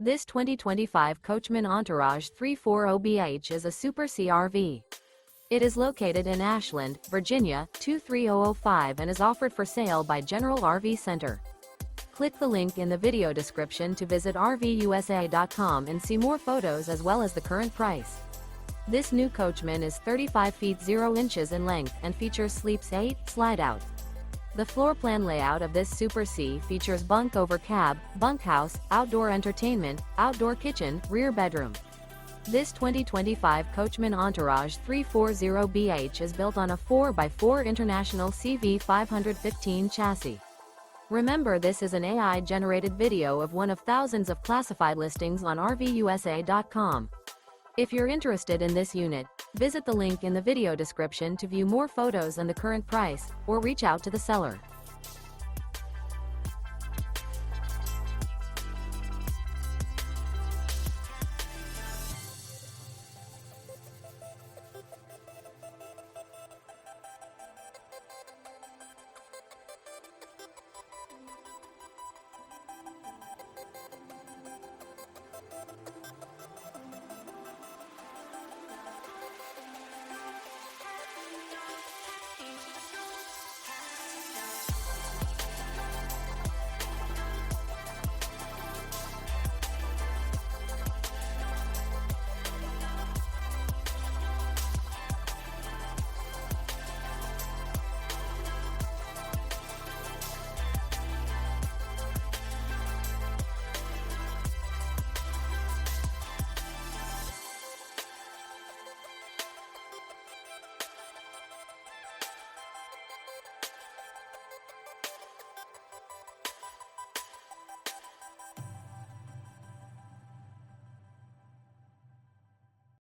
This 2025 Coachmen Entourage 340BH is a Super C RV. It is located in Ashland, Virginia, 23005 and is offered for sale by General RV Center. Click the link in the video description to visit RVUSA.com and see more photos as well as the current price. This new Coachmen is 35 feet 0 inches in length and features sleeps 8, Slideout. The floor plan layout of this Super C features bunk over cab, bunkhouse, outdoor entertainment, outdoor kitchen, rear bedroom. This 2025 Coachmen Entourage 340BH is built on a 4x4 International CV515 chassis. Remember, this is an AI-generated video of one of thousands of classified listings on RVUSA.com. If you're interested in this unit, visit the link in the video description to view more photos and the current price, or reach out to the seller.